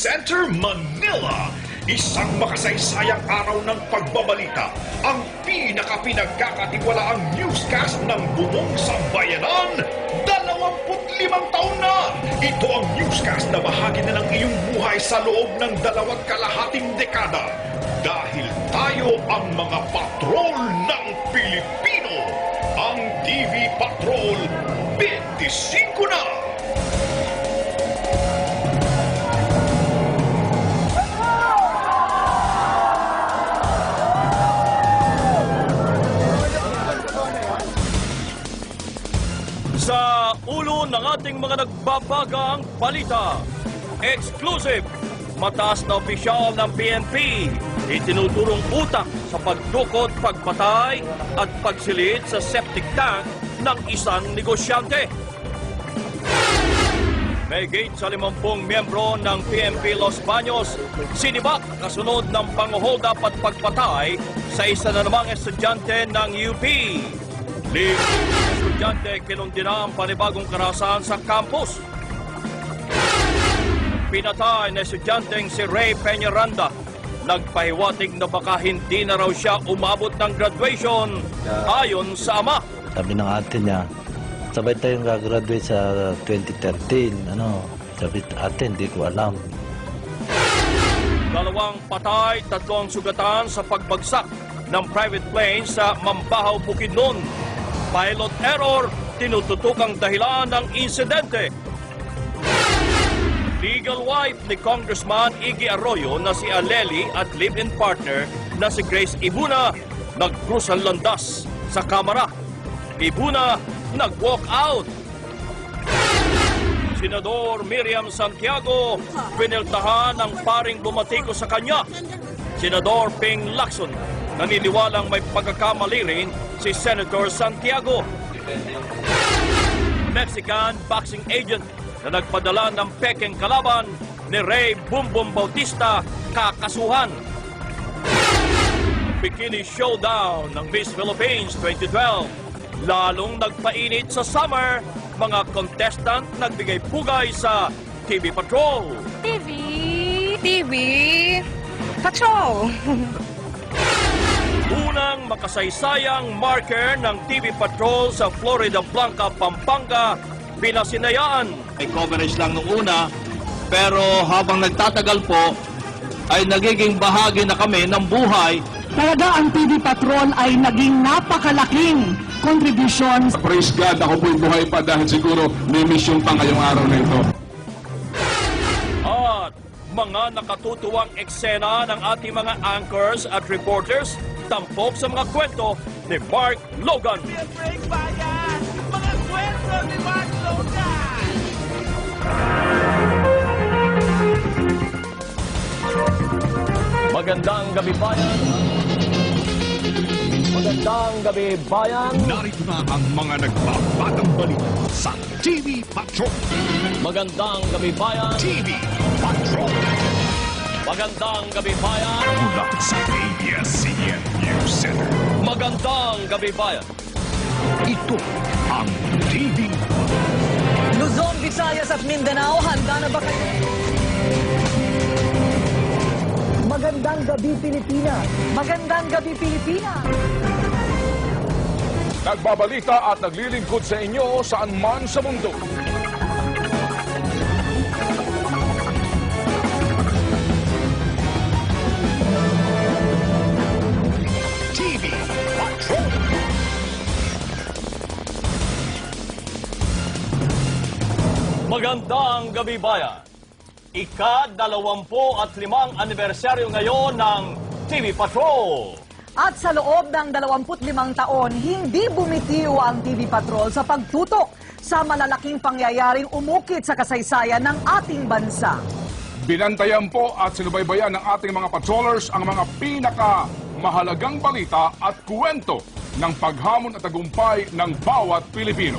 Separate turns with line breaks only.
Center, Manila. Isang makasaysayang araw ng pagbabalita, ang pinakapinagkakatiwalaang newscast ng buong sambayanan. 25 taon na! Ito ang newscast na bahagi na ng iyong buhay sa loob ng 2 dekada. Dahil tayo ang mga patrol ng Pilipino. Ang TV Patrol 25 na!
Sa ulo ng ating mga nagbabagang balita, exclusive, mataas na opisyal ng PNP, itinuturong utak sa pagdukot, pagpatay at pagsilid sa septic tank ng isang negosyante. May gate sa 50 miyembro ng PNP Los Baños, sinibak kasunod ng pang-hold up at pagpatay sa isa na namang estudyante ng UP. Estudyante kinundina ang panibagong karahasan sa campus. Pinatay na estudyanteng si Ray Peñaranda. Nagpahiwatig na baka hindi na raw siya umabot ng graduation ayon sa ama.
Sabi ng ate niya, sabay tayong gagraduate sa 2013. Sabi ate, hindi ko alam.
2 patay, 3 sugatan sa pagbagsak ng private plane sa Mambahaw, Bukidnon. Pilot error, tinututukang dahilan ng insidente. Legal wife ni Congressman Iggy Arroyo na si Aleli at live-in partner na si Grace Ibuna nag-cruise ang landas sa Kamara. Ibuna nag-walk out. Senador Miriam Santiago piniltahan ang paring bumatiko sa kanya. Senador Ping Lacson naniniwalang may pagkakamali rin si Senator Santiago. Mexican boxing agent na nagpadala ng pekeng kalaban ni Ray Bumbum Bautista kakasuhan. Bikini Showdown ng Miss Philippines 2012. Lalong nagpainit sa summer, mga contestant nagbigay pugay sa TV Patrol.
TV Patrol.
Unang makasaysayang marker ng TV Patrol sa Florida Blanca, Pampanga, pinasinayaan.
May coverage lang nung una, pero habang nagtatagal po, ay nagiging bahagi na kami ng buhay.
Talaga ang TV Patrol ay naging napakalaking contribution.
Praise God, ako po'y buhay pa dahil siguro may mission pa ngayong araw na ito.
At mga nakatutuwang eksena ng ating mga anchors at reporters, tampok sa mga kwento ni Mark Logan.
Break bayan! Mga kwento ni Mark Logan!
Magandang gabi bayan! Magandang gabi bayan!
Narito na ang mga nagbabatang balita sa TV Patrol.
Magandang gabi bayan!
TV Patrol.
Magandang gabi bayan!
Mula sa ABS-CBN News Center.
Magandang gabi bayan!
Ito ang TV.
Luzon, Visayas at Mindanao, handa na ba kayo?
Magandang gabi, Pilipinas!
Magandang gabi, Pilipinas!
Nagbabalita at naglilingkod sa inyo saan man sa mundo.
TV Patrol.
Magandang gabi bayan! Ika-25 anibersaryo ngayon ng TV Patrol.
At sa loob ng 25 taon, hindi bumitiw ang TV Patrol sa pagtutok sa malalaking pangyayaring umukit sa kasaysayan ng ating bansa.
Binantayan po at sinubaybayan ng ating mga patrollers ang mga pinakamahalagang balita at kwento ng paghamon at tagumpay ng bawat Pilipino.